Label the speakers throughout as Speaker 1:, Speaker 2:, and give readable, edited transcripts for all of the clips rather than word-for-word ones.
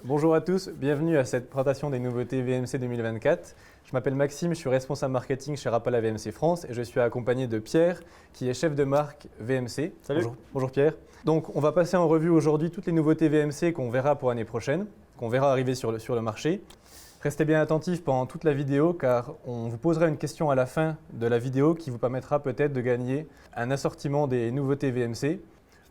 Speaker 1: Bonjour à tous, bienvenue à cette présentation des nouveautés VMC 2024. Je m'appelle Maxime, je suis responsable marketing chez Rapala VMC France et je suis accompagné de Pierre qui est chef de marque VMC.
Speaker 2: Salut.
Speaker 1: Bonjour Pierre. Donc on va passer en revue aujourd'hui toutes les nouveautés VMC qu'on verra pour l'année prochaine, qu'on verra arriver sur le marché. Restez bien attentifs pendant toute la vidéo car on vous posera une question à la fin de la vidéo qui vous permettra peut-être de gagner un assortiment des nouveautés VMC.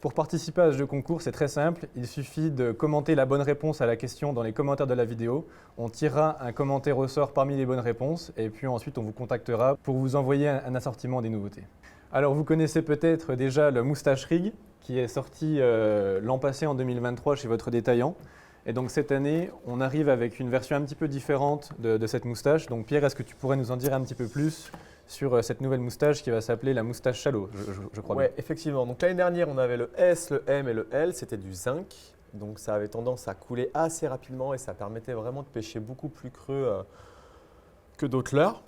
Speaker 1: Pour participer à ce jeu concours, c'est très simple. Il suffit de commenter la bonne réponse à la question dans les commentaires de la vidéo. On tirera un commentaire au sort parmi les bonnes réponses et puis ensuite on vous contactera pour vous envoyer un assortiment des nouveautés. Alors vous connaissez peut-être déjà le Moustache Rig qui est sorti l'an passé en 2023 chez votre détaillant. Et donc cette année, on arrive avec une version un petit peu différente de cette moustache. Donc Pierre, est-ce que tu pourrais nous en dire un petit peu plus sur cette nouvelle moustache qui va s'appeler la moustache Shallow, je crois bien.
Speaker 2: Oui, effectivement. Donc l'année dernière, on avait le S, le M et le L. C'était du zinc. Donc ça avait tendance à couler assez rapidement et ça permettait vraiment de pêcher beaucoup plus creux que d'autres leurres.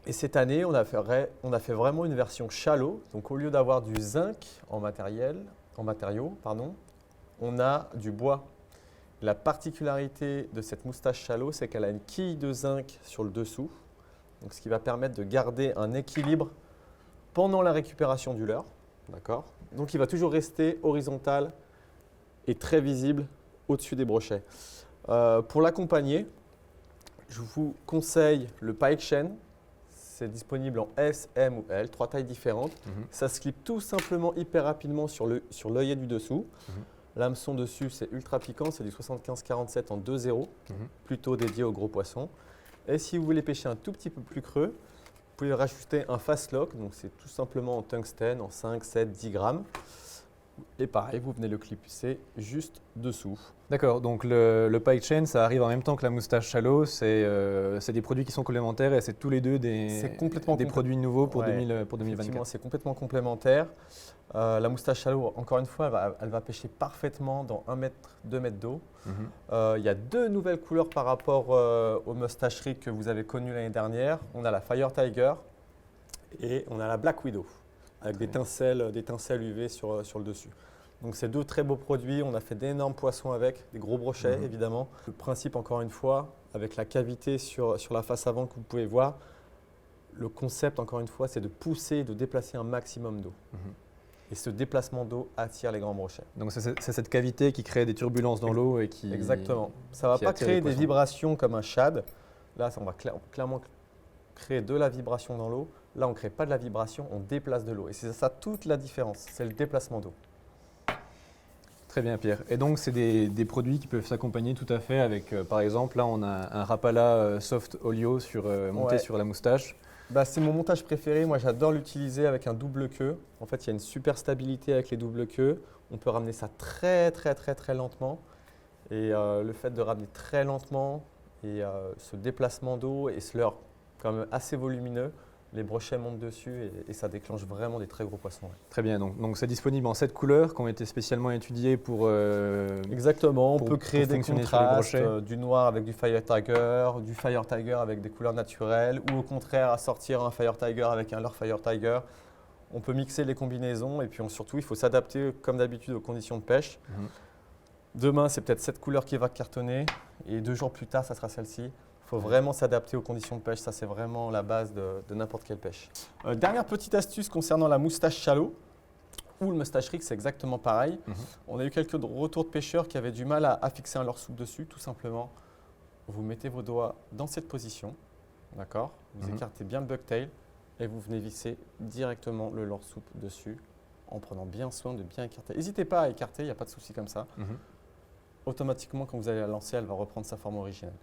Speaker 2: Et cette année, on a fait vraiment une version shallow. Donc au lieu d'avoir du zinc en matériaux, on a du bois. La particularité de cette moustache shallow, c'est qu'elle a une quille de zinc sur le dessous. Donc, ce qui va permettre de garder un équilibre pendant la récupération du leurre. D'accord. Donc il va toujours rester horizontal et très visible au-dessus des brochets. Pour l'accompagner, je vous conseille le pike chain. C'est disponible en S, M ou L, 3 tailles différentes. Ça se clip tout simplement hyper rapidement sur l'œillet du dessous. L'hameçon dessus, c'est ultra piquant, c'est du 75-47 en 2-0, plutôt dédié aux gros poissons. Et si vous voulez pêcher un tout petit peu plus creux, vous pouvez rajouter un fast lock, donc c'est tout simplement en tungstène, en 5, 7, 10 grammes. Et pareil, vous venez le clipser juste dessous.
Speaker 1: D'accord, donc le pike chain, ça arrive en même temps que la moustache shallow, c'est des produits qui sont complémentaires et c'est tous les deux des produits nouveaux pour 2024.
Speaker 2: C'est complètement complémentaire. La moustache shallow, encore une fois, elle va pêcher parfaitement dans 1 mètre, 2 mètres d'eau. Il y a 2 nouvelles couleurs par rapport au Moustache Rig que vous avez connu l'année dernière. On a la Fire Tiger et on a la Black Widow avec des tincelles UV sur le dessus. Donc c'est 2 très beaux produits. On a fait d'énormes poissons avec, des gros brochets évidemment. Le principe, encore une fois, avec la cavité sur la face avant que vous pouvez voir, le concept, encore une fois, c'est de pousser, de déplacer un maximum d'eau. Et ce déplacement d'eau attire les grands brochets.
Speaker 1: Donc c'est cette cavité qui crée des turbulences dans l'eau et qui…
Speaker 2: Exactement. Ça ne va pas créer des vibrations comme un shad. Là, on va clairement créer de la vibration dans l'eau. Là, on ne crée pas de la vibration, on déplace de l'eau. Et c'est ça toute la différence, c'est le déplacement d'eau.
Speaker 1: Très bien Pierre. Et donc c'est des produits qui peuvent s'accompagner tout à fait avec, par exemple, là on a un Rapala Soft Olio monté sur la moustache.
Speaker 2: C'est mon montage préféré. Moi, j'adore l'utiliser avec un double queue. En fait, il y a une super stabilité avec les doubles queues. On peut ramener ça très lentement. Et le fait de ramener très lentement et ce déplacement d'eau et ce leurre quand même assez volumineux, les brochets montent dessus et ça déclenche vraiment des très gros poissons. Ouais.
Speaker 1: Très bien. Donc c'est disponible en 7 couleurs qui ont été spécialement étudiées pour…
Speaker 2: Exactement. On peut créer des contrastes, du noir avec du Fire Tiger avec des couleurs naturelles ou au contraire assortir un Fire Tiger avec un leurre Fire Tiger. On peut mixer les combinaisons et puis surtout, il faut s'adapter comme d'habitude aux conditions de pêche. Demain, c'est peut-être cette couleur qui va cartonner et 2 jours plus tard, ça sera celle-ci. Il faut vraiment s'adapter aux conditions de pêche. Ça, c'est vraiment la base de n'importe quelle pêche. Dernière petite astuce concernant la moustache shallow ou le Moustache Rig, c'est exactement pareil. On a eu quelques retours de pêcheurs qui avaient du mal à fixer un leurre soupe dessus. Tout simplement, vous mettez vos doigts dans cette position. D'accord. Vous écartez bien le bucktail et vous venez visser directement le leurre soupe dessus en prenant bien soin de bien écarter. N'hésitez pas à écarter, il n'y a pas de souci comme ça. Automatiquement, quand vous allez la lancer, elle va reprendre sa forme originelle.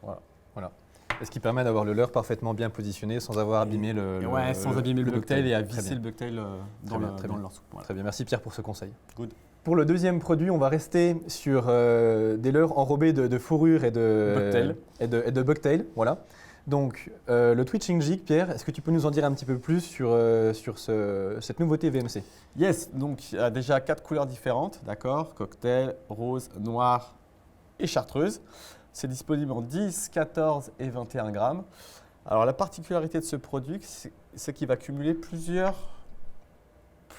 Speaker 2: Voilà.
Speaker 1: Et ce qui permet d'avoir le leurre parfaitement bien positionné sans avoir abîmé
Speaker 2: le bucktail et à visser le bucktail dans le leurre soupe. Voilà.
Speaker 1: Très bien, merci Pierre pour ce conseil.
Speaker 2: Good.
Speaker 1: Pour le deuxième produit, on va rester sur des leurres enrobés de fourrure et de bucktail. Voilà. Donc le Twitching Jig, Pierre, est-ce que tu peux nous en dire un petit peu plus sur cette nouveauté VMC?
Speaker 2: Yes, donc il y a déjà 4 couleurs différentes, d'accord? Cocktail, rose, noir et chartreuse. C'est disponible en 10, 14 et 21 grammes. Alors la particularité de ce produit, c'est qu'il va cumuler plusieurs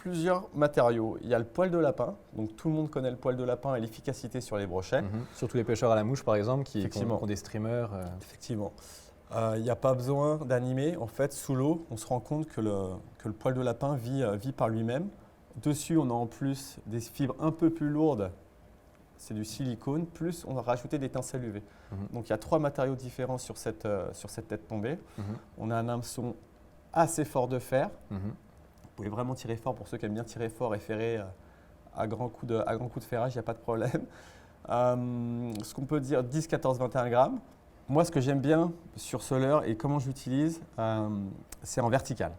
Speaker 2: plusieurs matériaux. Il y a le poil de lapin, donc tout le monde connaît le poil de lapin et l'efficacité sur les brochets.
Speaker 1: Surtout les pêcheurs à la mouche, par exemple, qui
Speaker 2: Effectivement.
Speaker 1: ont des streamers.
Speaker 2: Effectivement. Il n'y a pas besoin d'animer. En fait, sous l'eau, on se rend compte que le poil de lapin vit par lui-même. Dessus, on a en plus des fibres un peu plus lourdes. C'est du silicone, plus on a rajouté des étincelles UV. Donc il y a 3 matériaux différents sur cette tête tombée. On a un hameçon assez fort de fer. Vous pouvez vraiment tirer fort pour ceux qui aiment bien tirer fort et ferrer à grands coups de ferrage, il n'y a pas de problème. Ce qu'on peut dire, 10, 14, 21 grammes. Moi, ce que j'aime bien sur ce leurre et comment je l'utilise, c'est en vertical.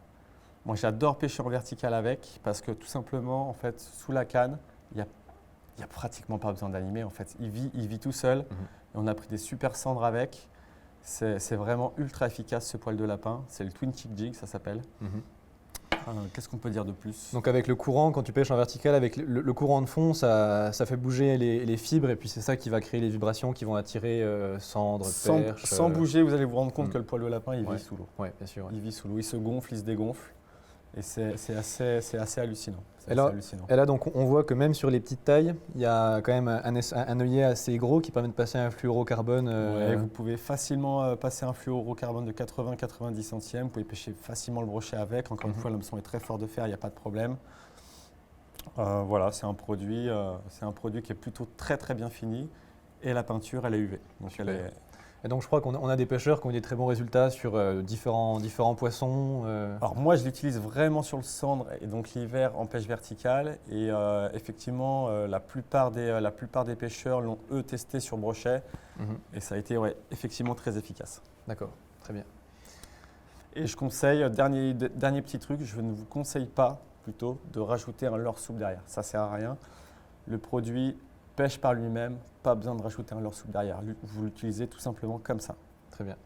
Speaker 2: Moi, j'adore pêcher en vertical avec parce que tout simplement, en fait, sous la canne, il n'y a pratiquement pas besoin d'animer. En fait, il vit tout seul. Et on a pris des super cendres avec. C'est vraiment ultra efficace ce poil de lapin. C'est le Twin Chick Jig, ça s'appelle. Qu'est-ce qu'on peut dire de plus?
Speaker 1: Donc avec le courant, quand tu pêches en vertical, avec le courant de fond, ça fait bouger les fibres et puis c'est ça qui va créer les vibrations qui vont attirer cendres, perches.
Speaker 2: Sans bouger, vous allez vous rendre compte que le poil de lapin, il vit sous l'eau.
Speaker 1: Oui, bien sûr. Ouais.
Speaker 2: Il vit sous l'eau, il se gonfle, il se dégonfle. Et c'est assez hallucinant.
Speaker 1: Et là, donc, on voit que même sur les petites tailles, il y a quand même un œillet assez gros qui permet de passer un fluorocarbone.
Speaker 2: Vous pouvez facilement passer un fluorocarbone de 80-90 centièmes. Vous pouvez pêcher facilement le brochet avec. Encore une fois, l'hameçon est très fort de fer, il n'y a pas de problème. Voilà, c'est un produit qui est plutôt très très bien fini. Et la peinture, elle est UV. Donc
Speaker 1: Et donc je crois qu'on a des pêcheurs qui ont eu des très bons résultats sur différents poissons.
Speaker 2: Alors moi je l'utilise vraiment sur le cendre et donc l'hiver en pêche verticale et effectivement la plupart des pêcheurs l'ont eux testé sur brochet et ça a été effectivement très efficace.
Speaker 1: D'accord, très bien.
Speaker 2: Et je conseille, dernier petit truc, je ne vous conseille pas plutôt de rajouter un leurre souple derrière, ça sert à rien. Le produit pêche par lui-même, pas besoin de rajouter un leurre souple derrière. Vous l'utilisez tout simplement comme ça.
Speaker 1: Très bien.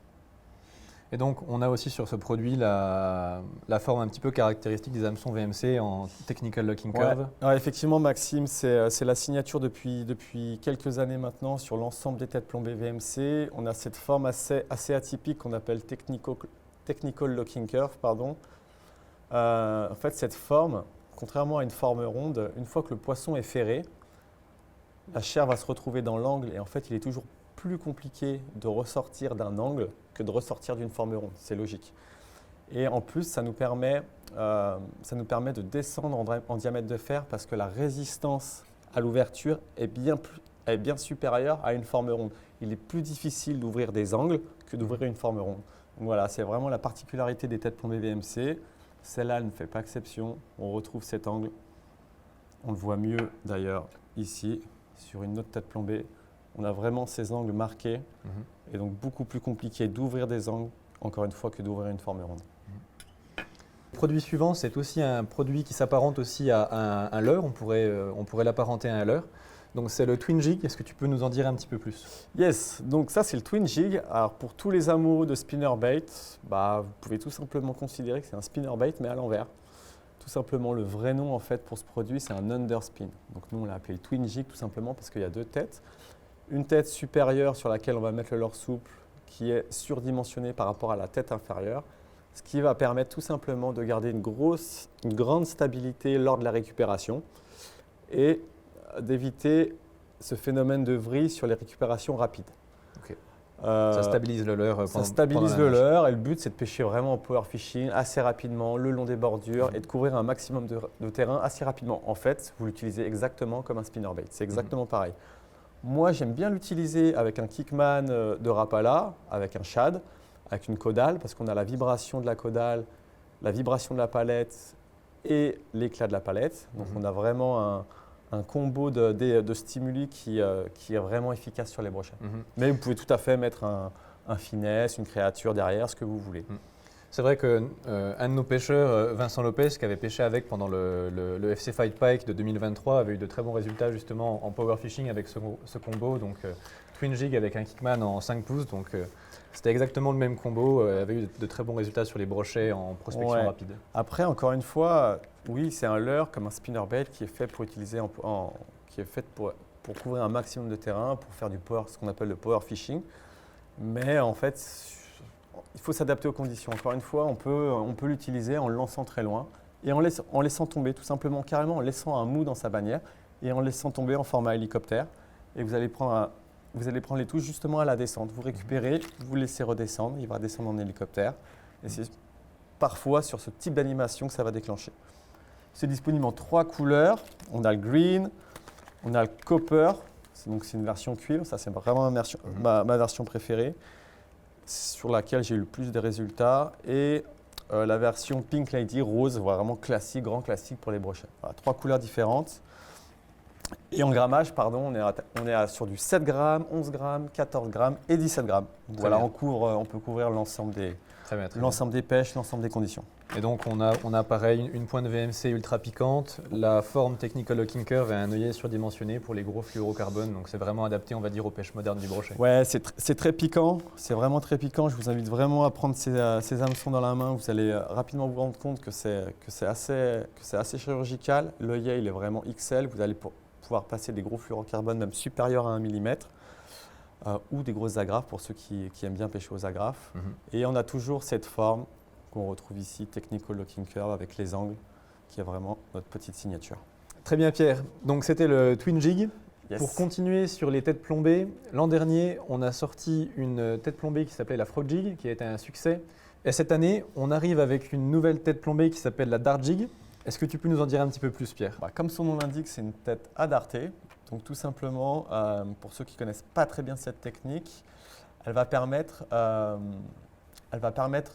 Speaker 1: Et donc, on a aussi sur ce produit la forme un petit peu caractéristique des hameçons VMC en Technical Locking Curve.
Speaker 2: Ouais, effectivement, Maxime, c'est la signature depuis quelques années maintenant sur l'ensemble des têtes plombées VMC. On a cette forme assez atypique qu'on appelle Technical Locking Curve. En fait, cette forme, contrairement à une forme ronde, une fois que le poisson est ferré, la chair va se retrouver dans l'angle et en fait, il est toujours plus compliqué de ressortir d'un angle que de ressortir d'une forme ronde. C'est logique. Et en plus, ça nous permet de descendre en diamètre de fer parce que la résistance à l'ouverture est bien supérieure à une forme ronde. Il est plus difficile d'ouvrir des angles que d'ouvrir une forme ronde. Donc voilà, c'est vraiment la particularité des têtes plombées VMC. Celle-là, elle ne fait pas exception. On retrouve cet angle. On le voit mieux d'ailleurs ici. Sur une autre tête plombée, on a vraiment ces angles marqués et donc beaucoup plus compliqué d'ouvrir des angles, encore une fois, que d'ouvrir une forme ronde.
Speaker 1: Le produit suivant, c'est aussi un produit qui s'apparente aussi à un leurre, on pourrait l'apparenter à un leurre. Donc c'est le Twin Jig, est-ce que tu peux nous en dire un petit peu plus?
Speaker 2: Yes, donc ça c'est le Twin Jig. Alors pour tous les amoureux de spinnerbait, vous pouvez tout simplement considérer que c'est un spinnerbait mais à l'envers. Tout simplement, le vrai nom en fait pour ce produit, c'est un underspin. Donc nous, on l'a appelé Twin Jig tout simplement parce qu'il y a 2 têtes. Une tête supérieure sur laquelle on va mettre le leurre souple qui est surdimensionnée par rapport à la tête inférieure, ce qui va permettre tout simplement de garder une grande stabilité lors de la récupération et d'éviter ce phénomène de vrille sur les récupérations rapides.
Speaker 1: Okay. Ça stabilise le leurre.
Speaker 2: Ça stabilise le leurre et le but c'est de pêcher vraiment en power fishing assez rapidement le long des bordures et de couvrir un maximum de terrain assez rapidement. En fait, vous l'utilisez exactement comme un spinnerbait, c'est exactement pareil. Moi j'aime bien l'utiliser avec un Kickman de Rapala, avec un shad, avec une caudale parce qu'on a la vibration de la caudale, la vibration de la palette et l'éclat de la palette. Donc on a vraiment un combo de stimuli qui est vraiment efficace sur les brochets. Mais vous pouvez tout à fait mettre un finesse, une créature derrière, ce que vous voulez.
Speaker 1: C'est vrai qu'un de nos pêcheurs, Vincent Lopez, qui avait pêché avec pendant le FC Fight Pike de 2023, avait eu de très bons résultats justement en power fishing avec ce combo. Donc Twin Jig avec un Kickman en 5 pouces. Donc c'était exactement le même combo, avait eu de très bons résultats sur les brochets en prospection rapide.
Speaker 2: Après, encore une fois, oui, c'est un leurre comme un spinnerbait qui est fait pour utiliser pour couvrir un maximum de terrain, pour faire ce qu'on appelle le power fishing. Mais en fait, il faut s'adapter aux conditions. Encore une fois, on peut l'utiliser en le lançant très loin et en laissant tomber, tout simplement, carrément en laissant un mou dans sa bannière et en laissant tomber en format hélicoptère. Et vous allez prendre les touches justement à la descente. Vous récupérez, vous laissez redescendre, il va redescendre en hélicoptère. Et c'est parfois sur ce type d'animation que ça va déclencher. C'est disponible en 3 couleurs. On a le green, on a le copper, donc c'est une version cuivre, ça c'est vraiment ma version préférée, sur laquelle j'ai eu le plus de résultats. Et la version Pink Lady rose, vraiment classique, grand classique pour les brochets. Voilà, 3 couleurs différentes. Et en grammage, pardon, on est sur du 7 grammes, 11 grammes, 14 grammes et 17 grammes. Voilà, on peut couvrir l'ensemble des pêches, l'ensemble des conditions.
Speaker 1: Et donc on a pareil une pointe VMC ultra piquante, la forme Technical Locking Curve et un œillet surdimensionné pour les gros fluorocarbones. Donc c'est vraiment adapté, on va dire, aux pêches modernes du brochet.
Speaker 2: Ouais, c'est très piquant, c'est vraiment très piquant. Je vous invite vraiment à prendre ces hameçons dans la main. Vous allez rapidement vous rendre compte que c'est assez chirurgical. L'œillet, il est vraiment XL. Vous allez pouvoir passer des gros fluorocarbones même supérieurs à 1 mm. Ou des grosses agrafes pour ceux qui aiment bien pêcher aux agrafes. Et on a toujours cette forme qu'on retrouve ici, Technical Locking Curve avec les angles, qui est vraiment notre petite signature.
Speaker 1: Très bien Pierre, donc c'était le Twin Jig.
Speaker 2: Yes.
Speaker 1: Pour continuer sur les têtes plombées, l'an dernier on a sorti une tête plombée qui s'appelait la Frog Jig, qui a été un succès. Et cette année on arrive avec une nouvelle tête plombée qui s'appelle la Dart Jig. Est-ce que tu peux nous en dire un petit peu plus Pierre?
Speaker 2: Comme son nom l'indique, c'est une tête à darter. Donc tout simplement, pour ceux qui ne connaissent pas très bien cette technique, elle va permettre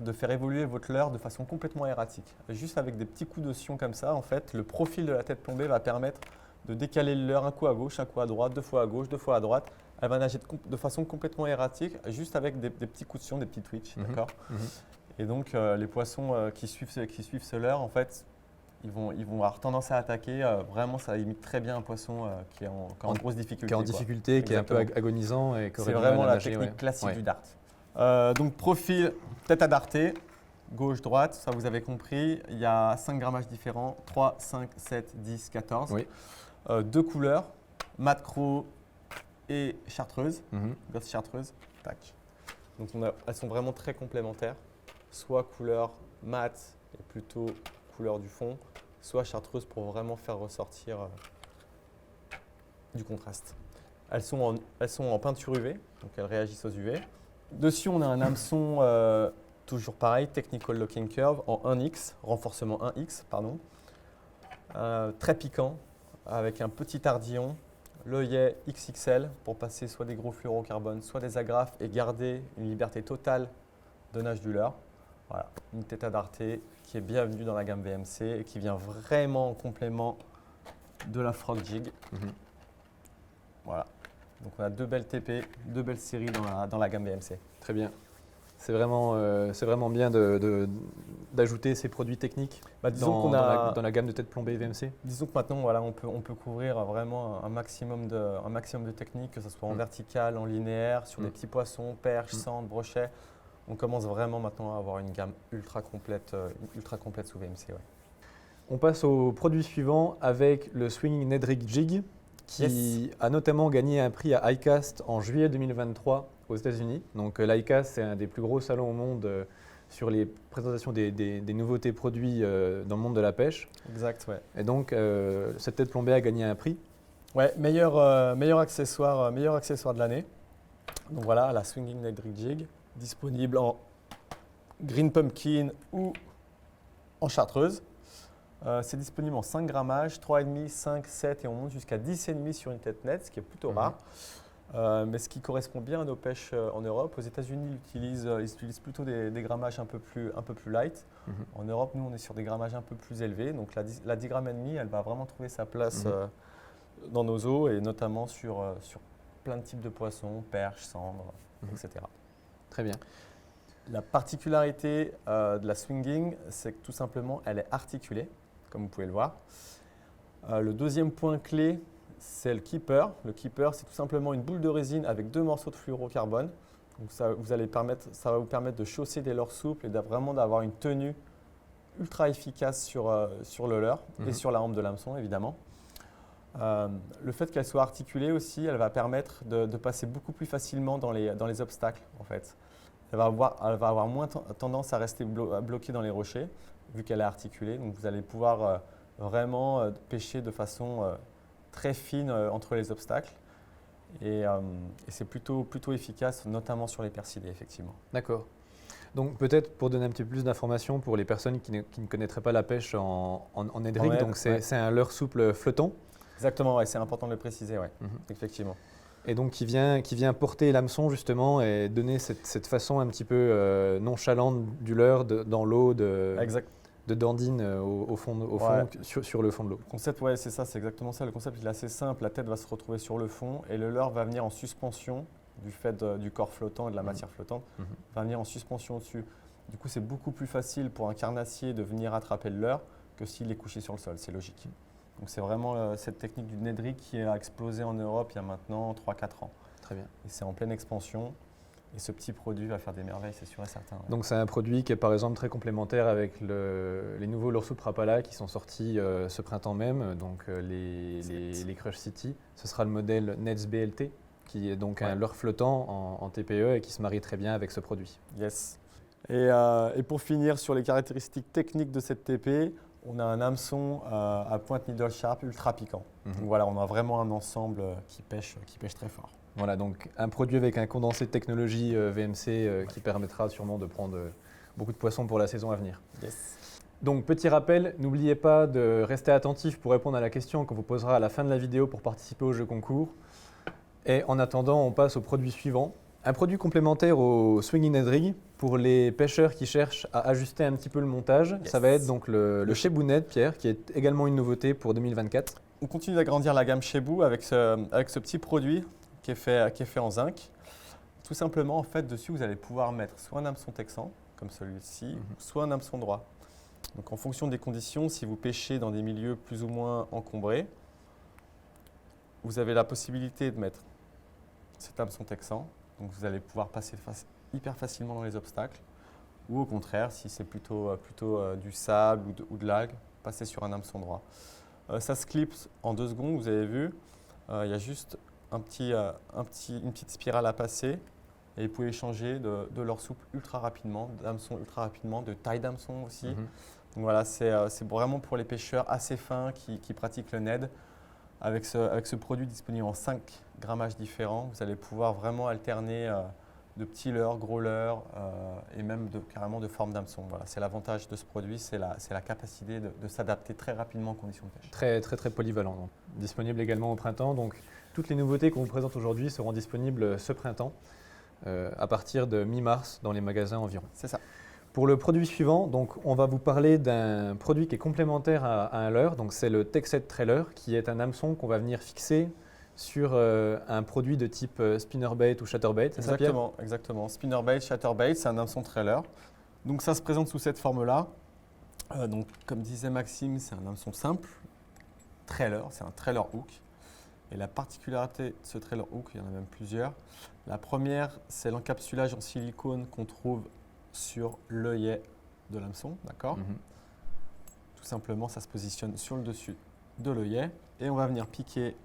Speaker 2: de faire évoluer votre leurre de façon complètement erratique. Juste avec des petits coups de sion comme ça, en fait, le profil de la tête plombée va permettre de décaler le leurre un coup à gauche, un coup à droite, 2 fois à gauche, 2 fois à droite. Elle va nager de façon complètement erratique, juste avec des petits coups de sion, des petits twitch, d'accord. Et donc les poissons qui suivent ce leurre, en fait, ils vont avoir tendance à attaquer. Vraiment, ça imite très bien un poisson qui est en grosse difficulté.
Speaker 1: Qui est en difficulté, qui est un peu agonisant.
Speaker 2: C'est vraiment la technique classique du dart. Donc profil, tête à darter, gauche-droite, ça vous avez compris. Il y a 5 grammages différents, 3, 5, 7, 10, 14.
Speaker 1: Oui.
Speaker 2: 2 couleurs, mat croc et chartreuse, gosse chartreuse. Tac. Donc elles sont vraiment très complémentaires, soit couleur mat et plutôt couleur du fond, soit chartreuse pour vraiment faire ressortir du contraste. Elles sont en peinture UV, donc elles réagissent aux UV. Dessus, on a un hameçon toujours pareil, Technical Locking Curve en 1X, renforcement 1X, pardon. Très piquant, avec un petit ardillon, l'œillet XXL pour passer soit des gros fluorocarbones, soit des agrafes et garder une liberté totale de nage du leurre. Voilà, une tête à darter qui est bienvenue dans la gamme VMC et qui vient vraiment en complément de la Frog Jig. Voilà. Donc on a 2 belles TP, 2 belles séries dans la gamme VMC.
Speaker 1: Très bien. C'est vraiment bien d'ajouter ces produits techniques dans la gamme de têtes plombées VMC.
Speaker 2: Disons que maintenant, voilà, on peut couvrir vraiment un maximum de techniques, que ce soit en vertical, en linéaire, sur des petits poissons, perches, sandres, brochets. On commence vraiment maintenant à avoir une gamme ultra complète sous VMC. Ouais.
Speaker 1: On passe au produit suivant avec le Swinging Ned Rig Jig, qui a notamment gagné un prix à ICAST en juillet 2023 aux États-Unis. Donc l'ICAST, c'est un des plus gros salons au monde sur les présentations des nouveautés produits dans le monde de la pêche.
Speaker 2: Exact, ouais.
Speaker 1: Et donc cette tête plombée a gagné un prix.
Speaker 2: Ouais, meilleur accessoire de l'année. Donc voilà, la Swinging Ned Rig Jig, disponible en Green Pumpkin ou en chartreuse. C'est disponible en 5 grammages, 3,5, 5, 7 et on monte jusqu'à 10,5 sur une tête nette, ce qui est plutôt rare. Mais ce qui correspond bien à nos pêches en Europe. Aux États-Unis, ils utilisent plutôt des grammages un peu plus light. En Europe, nous, on est sur des grammages un peu plus élevés. Donc la 10 grammes et demi, elle va vraiment trouver sa place dans nos eaux et notamment sur plein de types de poissons, perches, cendres, etc.
Speaker 1: Très bien.
Speaker 2: La particularité de la swinging, c'est que tout simplement, elle est articulée, comme vous pouvez le voir. Le deuxième point clé, c'est le keeper. Le keeper, c'est tout simplement une boule de résine avec 2 morceaux de fluorocarbone. Donc ça va vous permettre de chausser des leurres souples et vraiment d'avoir une tenue ultra efficace sur le leurre et sur la hampe de l'hameçon, évidemment. Le fait qu'elle soit articulée aussi, elle va permettre de passer beaucoup plus facilement dans les obstacles, en fait. Elle va avoir moins tendance à rester bloquée dans les rochers. vu qu'elle est articulée. Donc vous allez pouvoir vraiment pêcher de façon très fine entre les obstacles. Et c'est plutôt efficace, notamment sur les persillés, effectivement.
Speaker 1: D'accord. Donc peut-être pour donner un petit peu plus d'informations pour les personnes qui ne connaîtraient pas la pêche en édrigue,
Speaker 2: Ouais,
Speaker 1: donc c'est un leurre souple flottant.
Speaker 2: Exactement, ouais, c'est important de le préciser, ouais, effectivement.
Speaker 1: Et donc qui vient porter l'hameçon justement et donner cette façon un petit peu nonchalante du leurre dans l'eau de dandine au fond sur le fond de l'eau.
Speaker 2: Le concept, ouais, c'est ça, c'est exactement ça. Le concept il est assez simple, la tête va se retrouver sur le fond et le leurre va venir en suspension du fait du corps flottant et de la matière flottante, va venir en suspension au-dessus. Du coup, c'est beaucoup plus facile pour un carnassier de venir attraper le leurre que s'il est couché sur le sol, c'est logique. Donc c'est vraiment cette technique du Ned rig qui a explosé en Europe il y a maintenant 3-4 ans.
Speaker 1: Très bien.
Speaker 2: Et c'est en pleine expansion. Et ce petit produit va faire des merveilles, c'est sûr et certain. Ouais.
Speaker 1: Donc c'est un produit qui est par exemple très complémentaire avec les nouveaux leurres souples Rapala qui sont sortis ce printemps même, donc les Crush City. Ce sera le modèle Neds BLT, qui est donc un leurre flottant en TPE et qui se marie très bien avec ce produit.
Speaker 2: Yes. Et pour finir sur les caractéristiques techniques de cette TP, on a un hameçon à pointe needle sharp ultra piquant. Donc voilà, on a vraiment un ensemble qui pêche très fort.
Speaker 1: Voilà, donc un produit avec un condensé de technologie VMC qui permettra sûrement de prendre beaucoup de poissons pour la saison à venir.
Speaker 2: Yes.
Speaker 1: Donc petit rappel, n'oubliez pas de rester attentif pour répondre à la question qu'on vous posera à la fin de la vidéo pour participer au jeu concours. Et en attendant, on passe au produit suivant. Un produit complémentaire au Swinging Ned Rig pour les pêcheurs qui cherchent à ajuster un petit peu le montage.
Speaker 2: Yes.
Speaker 1: Ça va être donc le Shebou Ned, Pierre, qui est également une nouveauté pour 2024.
Speaker 2: On continue d'agrandir la gamme Shebou avec ce petit produit qui est fait en zinc. Tout simplement, en fait, dessus, vous allez pouvoir mettre soit un hameçon texan, comme celui-ci, soit un hameçon droit. Donc en fonction des conditions, si vous pêchez dans des milieux plus ou moins encombrés, vous avez la possibilité de mettre cet hameçon texan. Donc vous allez pouvoir passer hyper facilement dans les obstacles. Ou au contraire, si c'est plutôt du sable ou de l'algue, passer sur un hameçon droit. Ça se clipse en 2 secondes, vous avez vu. Il y a juste une petite spirale à passer. Et vous pouvez changer de leurre souple ultra rapidement, d'hameçon ultra rapidement, de taille d'hameçon aussi. Donc voilà, c'est vraiment pour les pêcheurs assez fins qui pratiquent le Ned. Avec ce produit disponible en 5 grammages différents, vous allez pouvoir vraiment alterner de petits leurres, gros leurres et même carrément de forme d'hameçon. Voilà, c'est l'avantage de ce produit, c'est la capacité de s'adapter très rapidement aux conditions de pêche.
Speaker 1: Très, très, très polyvalent. Donc. Disponible également au printemps. Donc, toutes les nouveautés qu'on vous présente aujourd'hui seront disponibles ce printemps à partir de mi-mars dans les magasins environ.
Speaker 2: C'est ça.
Speaker 1: Pour le produit suivant, donc, on va vous parler d'un produit qui est complémentaire à un leurre. Donc, c'est le Tech7 Trailer qui est un hameçon qu'on va venir fixer sur un produit de type spinnerbait ou chatterbait. C'est ça, Pierre ?
Speaker 2: Exactement. Spinnerbait, chatterbait, c'est un hameçon trailer. Donc ça se présente sous cette forme-là. Donc comme disait Maxime, c'est un hameçon simple, trailer, c'est un trailer hook. Et la particularité de ce trailer hook, il y en a même plusieurs. La première, c'est l'encapsulage en silicone qu'on trouve sur l'œillet de l'hameçon, d'accord ? Tout simplement, ça se positionne sur le dessus de l'œillet et on va venir piquer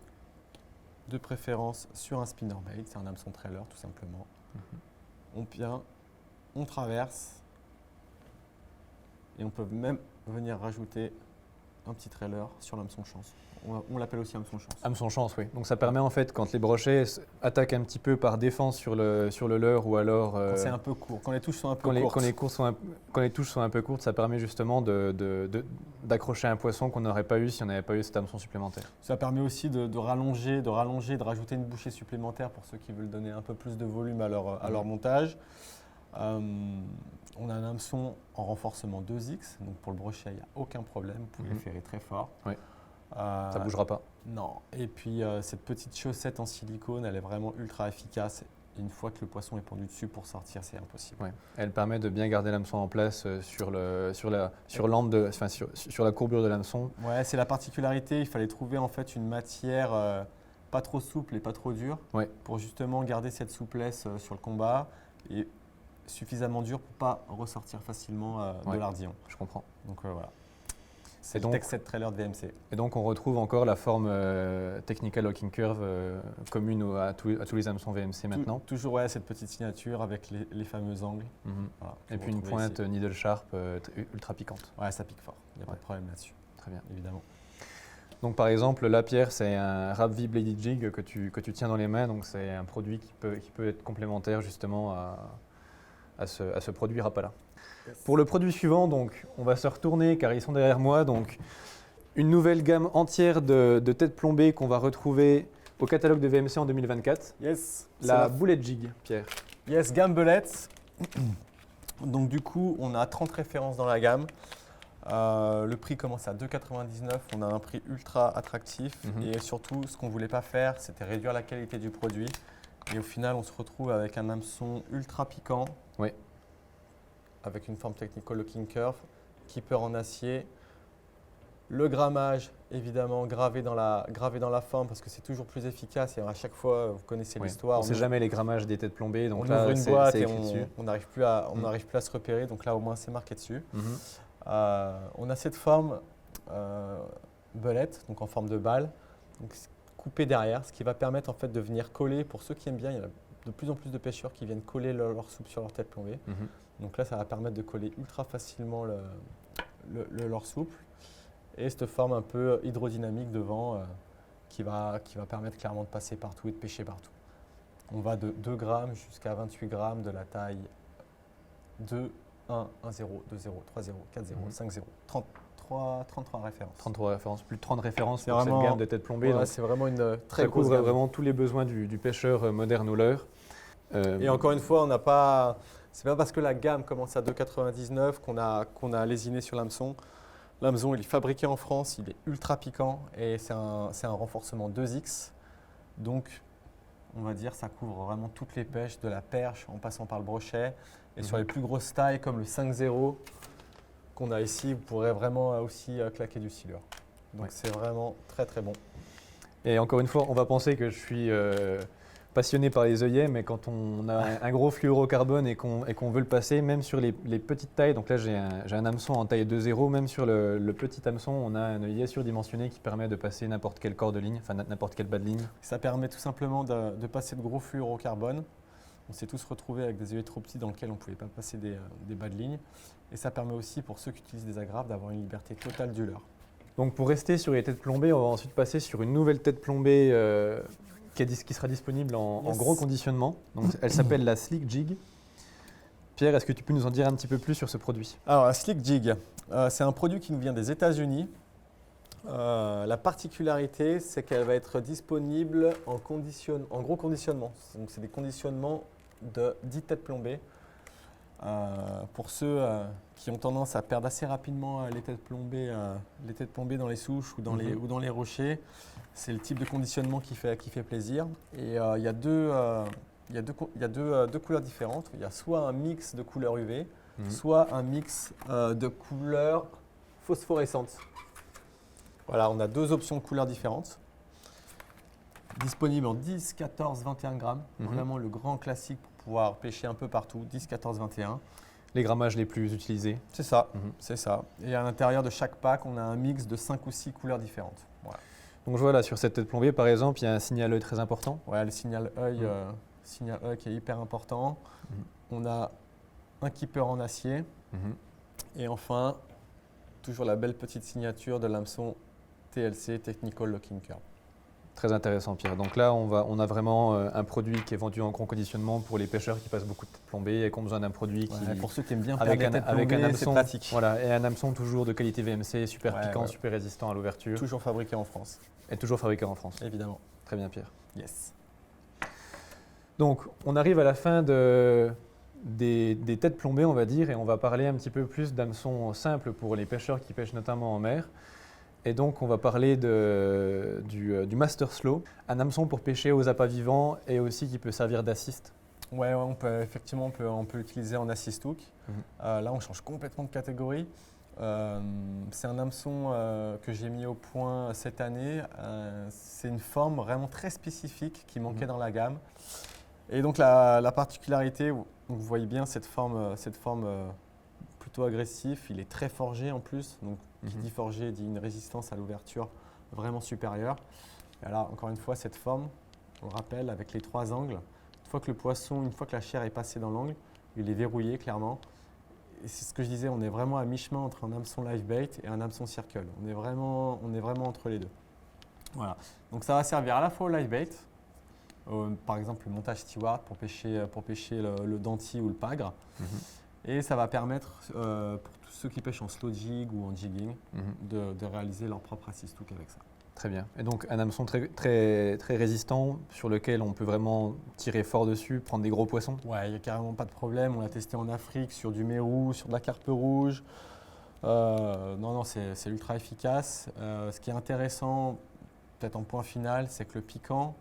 Speaker 2: de préférence sur un spinnerbait, c'est un hameçon trailer tout simplement. On vient, on traverse et on peut même venir rajouter un petit trailer sur l'hameçon chance. On l'appelle aussi hameçon chance.
Speaker 1: Hameçon chance, oui. Donc ça permet en fait, quand les brochets attaquent un petit peu par défense sur le leurre ou alors…
Speaker 2: quand c'est un peu court, quand les touches sont un peu courtes.
Speaker 1: Quand les touches sont un peu courtes, ça permet justement d'accrocher un poisson qu'on n'aurait pas eu si on n'avait pas eu cet hameçon supplémentaire.
Speaker 2: Ça permet aussi de rallonger, de rajouter une bouchée supplémentaire pour ceux qui veulent donner un peu plus de volume à leur montage. On a un hameçon en renforcement 2X, donc pour le brochet, il n'y a aucun problème, vous pouvez le ferrer très fort.
Speaker 1: Oui. Ça ne bougera pas.
Speaker 2: Non. Et puis cette petite chaussette en silicone, elle est vraiment ultra efficace. Et une fois que le poisson est pendu dessus, pour sortir, c'est impossible.
Speaker 1: Ouais. Elle permet de bien garder l'hameçon en place sur la courbure de l'hameçon.
Speaker 2: Ouais, c'est la particularité. Il fallait trouver en fait une matière pas trop souple et pas trop dure pour justement garder cette souplesse sur le combat et suffisamment dure pour ne pas ressortir facilement de l'ardillon.
Speaker 1: Je comprends.
Speaker 2: Donc voilà. C'est le
Speaker 1: donc-
Speaker 2: Tech 7 trailer de VMC.
Speaker 1: Et donc on retrouve encore la forme Technical Locking Curve commune à tous les hameçons VMC maintenant.
Speaker 2: Toujours cette petite signature avec les fameux angles.
Speaker 1: Mhm.
Speaker 2: Voilà,
Speaker 1: Et
Speaker 2: que
Speaker 1: puis
Speaker 2: vous
Speaker 1: une
Speaker 2: retrouvez
Speaker 1: pointe needle sharp ultra piquante.
Speaker 2: Ouais, ça pique fort. Il n'y a pas
Speaker 1: Ouais.
Speaker 2: de problème là-dessus,
Speaker 1: Très bien.
Speaker 2: évidemment.
Speaker 1: Donc par exemple, là Pierre, c'est un Rapvi Bladed Jig que tu tiens dans les mains. Donc c'est un produit qui peut être complémentaire justement à ce produit Rapala. Pour le produit suivant, donc, on va se retourner car ils sont derrière moi. Donc, une nouvelle gamme entière de têtes plombées qu'on va retrouver au catalogue de VMC en 2024.
Speaker 2: Yes.
Speaker 1: La Bullet Jig, Pierre.
Speaker 2: Yes, gamme belette. Donc du coup, on a 30 références dans la gamme. Le prix commence à 2,99 €. On a un prix ultra attractif.
Speaker 1: Mhm.
Speaker 2: Et surtout, ce qu'on ne voulait pas faire, c'était réduire la qualité du produit. Et au final, on se retrouve avec un hameçon ultra piquant.
Speaker 1: Oui.
Speaker 2: Avec une forme Technical Locking Curve, keeper en acier. Le grammage, évidemment, gravé dans la forme parce que c'est toujours plus efficace. Et à chaque fois, vous connaissez
Speaker 1: Oui.
Speaker 2: l'histoire.
Speaker 1: On ne sait jamais les grammages des têtes plombées. Donc
Speaker 2: On
Speaker 1: là,
Speaker 2: ouvre une
Speaker 1: c'est
Speaker 2: boîte et
Speaker 1: écrit dessus.
Speaker 2: on n'arrive plus à se repérer. Donc là, au moins, c'est marqué dessus.
Speaker 1: Mhm.
Speaker 2: On a cette forme belette, donc en forme de balle, donc coupée derrière, ce qui va permettre en fait de venir coller. Pour ceux qui aiment bien, il y a de plus en plus de pêcheurs qui viennent coller leur soupe sur leur tête plombée.
Speaker 1: Mhm.
Speaker 2: Donc là, ça va permettre de coller ultra facilement leur souple. Et cette forme un peu hydrodynamique devant qui va permettre clairement de passer partout et de pêcher partout. On va de 2 grammes jusqu'à 28 grammes de la taille 2, 1, 1, 0, 2, 0, 3, 0, 4, 0, 5, 0, 33 références.
Speaker 1: 33 références, plus de 30 références
Speaker 2: C'est
Speaker 1: pour
Speaker 2: vraiment-
Speaker 1: cette gamme de têtes plombées.
Speaker 2: Voilà,
Speaker 1: Donc,
Speaker 2: c'est vraiment une très
Speaker 1: ça
Speaker 2: grosse
Speaker 1: couvre
Speaker 2: gamme.
Speaker 1: vraiment tous les besoins du pêcheur moderne ou leurre.
Speaker 2: Et encore une fois, c'est pas parce que la gamme commence à 2,99 qu'on a lésiné sur l'hameçon. L'hameçon, il est fabriqué en France, il est ultra piquant et c'est un renforcement 2X. Donc, on va dire, ça couvre vraiment toutes les pêches, de la perche en passant par le brochet. Et sur les plus grosses tailles, comme le 5-0 qu'on a ici, vous pourrez vraiment aussi claquer du silure. Donc,
Speaker 1: Ouais.
Speaker 2: c'est vraiment très très bon.
Speaker 1: Et encore une fois, on va penser que je suis passionné par les œillets, mais quand on a un gros fluorocarbone et qu'on veut le passer, même sur les petites tailles, donc là j'ai un hameçon en taille 2,0, même sur le petit hameçon, on a un œillet surdimensionné qui permet de passer n'importe quel corps de ligne, enfin n'importe quel bas de ligne.
Speaker 2: Ça permet tout simplement de passer de gros fluorocarbone. On s'est tous retrouvés avec des œillets trop petits dans lesquels on ne pouvait pas passer des bas de ligne. Et ça permet aussi pour ceux qui utilisent des agrafes d'avoir une liberté totale du leurre.
Speaker 1: Donc pour rester sur les têtes plombées, on va ensuite passer sur une nouvelle tête plombée qui sera disponible en
Speaker 2: Yes.
Speaker 1: gros conditionnement. Donc, elle s'appelle la Slick Jig. Pierre, est-ce que tu peux nous en dire un petit peu plus sur ce produit?
Speaker 2: Alors, la Slick Jig, c'est un produit qui nous vient des États-Unis. La particularité, c'est qu'elle va être disponible en gros conditionnement. Donc, c'est des conditionnements de 10 têtes plombées. Pour ceux qui ont tendance à perdre assez rapidement les têtes plombées dans les souches ou dans les rochers, c'est le type de conditionnement qui fait plaisir. Et il y a deux couleurs différentes. Il y a soit un mix de couleurs UV, soit un mix de couleurs phosphorescentes. Voilà, on a deux options de couleurs différentes. Disponible en 10, 14, 21 grammes. Vraiment le grand classique pour pouvoir pêcher un peu partout. 10, 14, 21.
Speaker 1: Les grammages les plus utilisés.
Speaker 2: C'est ça,
Speaker 1: Mhm.
Speaker 2: c'est ça. Et à l'intérieur de chaque pack, on a un mix de 5 ou 6 couleurs différentes. Voilà.
Speaker 1: Donc je vois là sur cette tête plombée par exemple, il y a un signal œil très important.
Speaker 2: Ouais, le signal œil qui est hyper important. On a un keeper en acier. Et enfin, toujours la belle petite signature de l'hameçon TLC, Technical Locking Curve.
Speaker 1: Très intéressant Pierre. Donc là on a vraiment un produit qui est vendu en gros conditionnement pour les pêcheurs qui passent beaucoup de têtes plombées et qui ont besoin d'un produit qui…
Speaker 2: Ouais, pour ceux qui aiment bien
Speaker 1: avec
Speaker 2: perdre les
Speaker 1: un,
Speaker 2: têtes
Speaker 1: avec un
Speaker 2: plombées, c'est
Speaker 1: hameçon,
Speaker 2: pratique.
Speaker 1: voilà, et un hameçon toujours de qualité VMC, super
Speaker 2: Ouais,
Speaker 1: piquant,
Speaker 2: ouais.
Speaker 1: super résistant à l'ouverture,
Speaker 2: Toujours fabriqué en France,
Speaker 1: et toujours fabriqué en France.
Speaker 2: évidemment.
Speaker 1: Très bien Pierre.
Speaker 2: Yes.
Speaker 1: Donc on arrive à la fin des têtes plombées on va dire, et on va parler un petit peu plus d'hameçons simples pour les pêcheurs qui pêchent notamment en mer. Et donc on va parler du Master Slow, un hameçon pour pêcher aux appâts vivants et aussi qui peut servir d'assist.
Speaker 2: Ouais, on peut l'utiliser en assist hook. Là, on change complètement de catégorie. C'est un hameçon que j'ai mis au point cette année. C'est une forme vraiment très spécifique qui manquait dans la gamme. Et donc la particularité, vous voyez bien cette forme plutôt agressif, il est très forgé en plus. Donc, qui dit forgé dit une résistance à l'ouverture vraiment supérieure. Et là, encore une fois, cette forme, on le rappelle, avec les 3 angles. Une fois que le poisson, une fois que la chair est passée dans l'angle, il est verrouillé clairement. Et c'est ce que je disais, on est vraiment à mi-chemin entre un hameçon live bait et un hameçon circle. On est vraiment entre les deux. Voilà. Donc ça va servir à la fois au live bait, par exemple le montage steward pour pêcher le denti ou le pagre. Et ça va permettre pour tous ceux qui pêchent en slow jig ou en jigging de réaliser leur propre assist hook avec ça.
Speaker 1: Très bien. Et donc un hameçon très résistant sur lequel on peut vraiment tirer fort dessus, prendre des gros poissons.
Speaker 2: Ouais, il n'y a carrément pas de problème. On l'a testé en Afrique sur du mérou, sur de la carpe rouge. Non, c'est ultra efficace. Ce qui est intéressant, peut-être en point final, c'est que le piquant,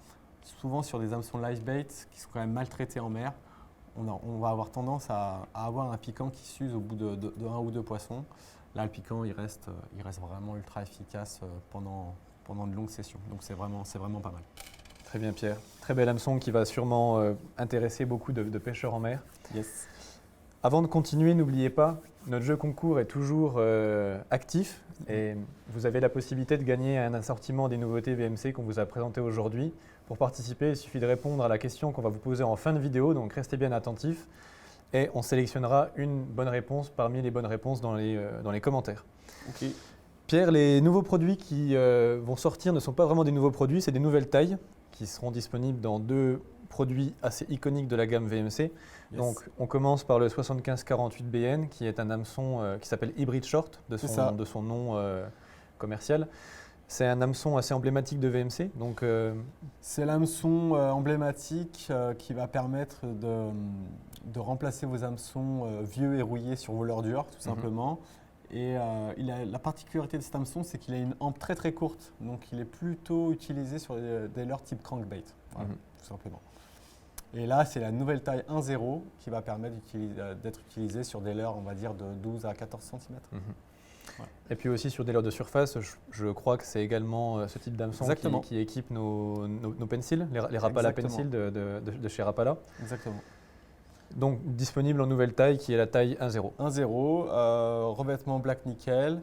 Speaker 2: souvent sur des hameçons live bait qui sont quand même maltraités en mer, on va avoir tendance à avoir un piquant qui s'use au bout de 1 ou 2 poissons. Là, le piquant, il reste vraiment ultra efficace pendant de longues sessions. Donc, c'est vraiment pas mal.
Speaker 1: Très bien, Pierre. Très bel hameçon qui va sûrement intéresser beaucoup de pêcheurs en mer.
Speaker 2: Yes.
Speaker 1: Avant de continuer, n'oubliez pas, notre jeu concours est toujours actif et vous avez la possibilité de gagner un assortiment des nouveautés VMC qu'on vous a présenté aujourd'hui. Pour participer, il suffit de répondre à la question qu'on va vous poser en fin de vidéo, donc restez bien attentifs et on sélectionnera une bonne réponse parmi les bonnes réponses dans les commentaires.
Speaker 2: Ok.
Speaker 1: Pierre, les nouveaux produits qui vont sortir ne sont pas vraiment des nouveaux produits, c'est des nouvelles tailles qui seront disponibles dans 2 produits assez iconiques de la gamme VMC. Yes. Donc, on commence par le 7548 BN qui est un hameçon qui s'appelle Hybrid Short de son nom commercial. C'est un hameçon assez emblématique de VMC.
Speaker 2: C'est l'hameçon emblématique qui va permettre de remplacer vos hameçons vieux et rouillés sur vos leurres dures, tout simplement. Et la particularité de cet hameçon, c'est qu'il a une hampe très très courte. Donc, il est plutôt utilisé sur des leurres type crankbait, voilà, tout simplement. Et là, c'est la nouvelle taille 1.0 qui va permettre d'être utilisé sur des leurres, on va dire, de 12 à 14 cm.
Speaker 1: Ouais. Et puis aussi sur des leurres de surface, je crois que c'est également ce type d'hameçon qui équipe nos pencils, les Rapala Pencil de chez Rapala.
Speaker 2: Exactement.
Speaker 1: Donc disponible en nouvelle taille qui est la taille 1.0.
Speaker 2: 1.0, revêtement black nickel,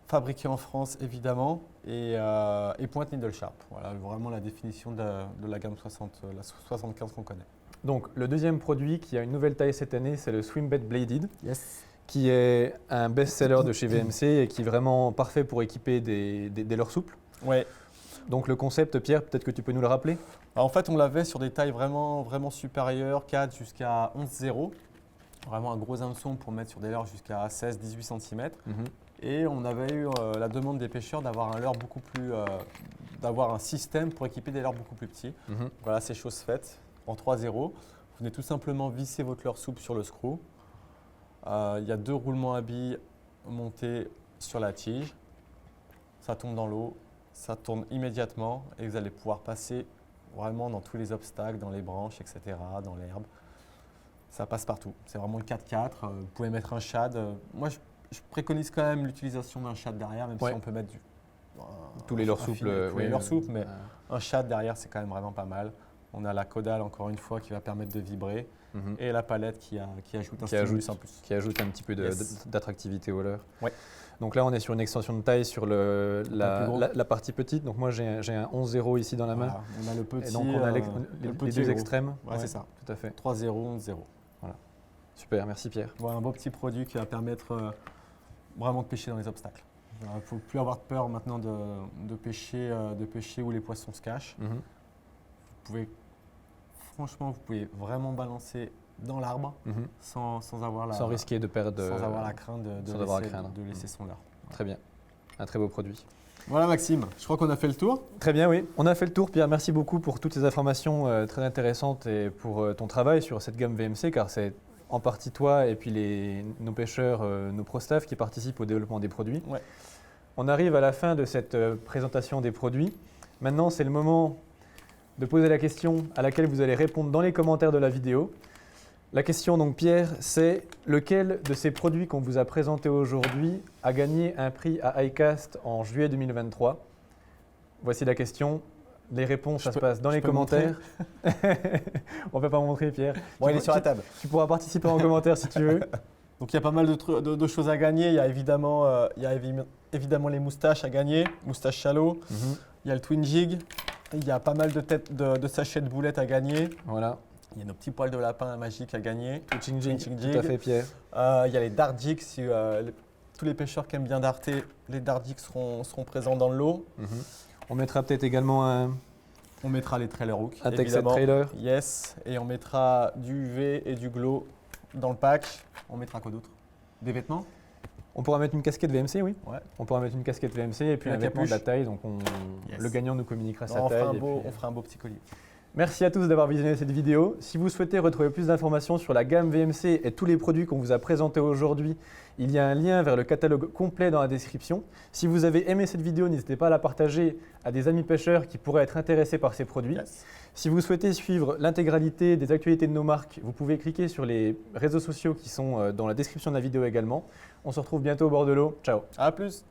Speaker 2: fabriqué en France évidemment et pointe needle sharp. Voilà vraiment la définition de la gamme 75 qu'on connaît.
Speaker 1: Donc le deuxième produit qui a une nouvelle taille cette année, c'est le Swimbait Bladed.
Speaker 2: Yes.
Speaker 1: Qui est un best-seller de chez VMC et qui est vraiment parfait pour équiper des leurres souples.
Speaker 2: Ouais.
Speaker 1: Donc le concept, Pierre, peut-être que tu peux nous le rappeler?
Speaker 2: Alors, en fait, on l'avait sur des tailles vraiment supérieures, 4 jusqu'à 11,0. Vraiment un gros hameçon pour mettre sur des leurres jusqu'à 16-18 cm. Et on avait eu la demande des pêcheurs d'avoir un leurre beaucoup plus, d'avoir un système pour équiper des leurres beaucoup plus petits. Voilà, c'est chose faite en 3.0. Vous venez tout simplement visser votre leurre souple sur le screw. Il y a 2 roulements à billes montés sur la tige. Ça tombe dans l'eau, ça tourne immédiatement et vous allez pouvoir passer vraiment dans tous les obstacles, dans les branches, etc., dans l'herbe. Ça passe partout. C'est vraiment le 4x4. Vous pouvez mettre un shad. Moi, je préconise quand même l'utilisation d'un shad derrière, même si on peut mettre
Speaker 1: tous les leurres souples.
Speaker 2: Tous les leurres souples, mais un shad derrière, c'est quand même vraiment pas mal. On a la caudale, encore une fois, qui va permettre de vibrer. Et la palette qui ajoute un stimulus en plus.
Speaker 1: Qui ajoute un petit peu d'attractivité au leurre.
Speaker 2: Ouais.
Speaker 1: Donc là, on est sur une extension de taille sur la partie petite. Donc moi, j'ai un 11.0 ici dans la main.
Speaker 2: Voilà. On a le petit.
Speaker 1: Et donc on a les 2 extrêmes.
Speaker 2: Ouais, c'est ça.
Speaker 1: Tout à fait.
Speaker 2: 3.0, 11.0.
Speaker 1: Voilà. Super, merci Pierre.
Speaker 2: Voilà un beau petit produit qui va permettre vraiment de pêcher dans les obstacles. Il ne faut plus avoir peur maintenant de pêcher où les poissons se cachent. Franchement, vous pouvez vraiment balancer dans l'arbre sans
Speaker 1: risquer de perdre.
Speaker 2: Sans avoir la crainte de laisser son leurre.
Speaker 1: Très bien. Un très beau produit.
Speaker 2: Voilà Maxime, je crois qu'on a fait le tour.
Speaker 1: Très bien, oui. On a fait le tour. Pierre, merci beaucoup pour toutes ces informations très intéressantes et pour ton travail sur cette gamme VMC, car c'est en partie toi et puis nos pêcheurs, nos pro-staff qui participent au développement des produits.
Speaker 2: Ouais.
Speaker 1: On arrive à la fin de cette présentation des produits. Maintenant, c'est le moment de poser la question à laquelle vous allez répondre dans les commentaires de la vidéo. La question donc Pierre, c'est lequel de ces produits qu'on vous a présentés aujourd'hui a gagné un prix à iCast en juillet 2023? Voici la question. Les réponses, ça se passe dans les commentaires. On ne peut pas montrer Pierre.
Speaker 2: Bon, il est sur la table.
Speaker 1: Tu pourras participer en commentaire si tu veux.
Speaker 2: Donc il y a pas mal de choses à gagner. Il y a évidemment les moustaches à gagner, moustache Shallow. Il y a le Twin Jig. Il y a pas mal de têtes de sachets de boulettes à gagner.
Speaker 1: Voilà.
Speaker 2: Il y a nos petits poils de lapin magiques à gagner.
Speaker 1: Twitching Jig,
Speaker 2: Twitching
Speaker 1: tout à fait, Pierre.
Speaker 2: Il y a les Dart Jigs. Si, tous les pêcheurs qui aiment bien darter, les Dart Jigs seront présents dans le lot.
Speaker 1: On mettra peut-être également
Speaker 2: On mettra les trailer hooks.
Speaker 1: un Texas
Speaker 2: évidemment.
Speaker 1: trailer.
Speaker 2: Yes. Et on mettra du UV et du glow dans le pack. On mettra quoi d'autre? Des vêtements?
Speaker 1: On pourra mettre une casquette VMC, oui.
Speaker 2: Ouais.
Speaker 1: On pourra mettre une casquette VMC et puis
Speaker 2: La
Speaker 1: un vêtement de la
Speaker 2: capuche.
Speaker 1: taille. Donc
Speaker 2: Yes.
Speaker 1: le gagnant nous communiquera sa
Speaker 2: On
Speaker 1: taille.
Speaker 2: fera
Speaker 1: et puis,
Speaker 2: on fera un beau petit collier.
Speaker 1: Merci à tous d'avoir visionné cette vidéo. Si vous souhaitez retrouver plus d'informations sur la gamme VMC et tous les produits qu'on vous a présentés aujourd'hui, il y a un lien vers le catalogue complet dans la description. Si vous avez aimé cette vidéo, n'hésitez pas à la partager à des amis pêcheurs qui pourraient être intéressés par ces produits.
Speaker 2: Yes.
Speaker 1: Si vous souhaitez suivre l'intégralité des actualités de nos marques, vous pouvez cliquer sur les réseaux sociaux qui sont dans la description de la vidéo également. On se retrouve bientôt au bord de l'eau. Ciao!
Speaker 2: À plus.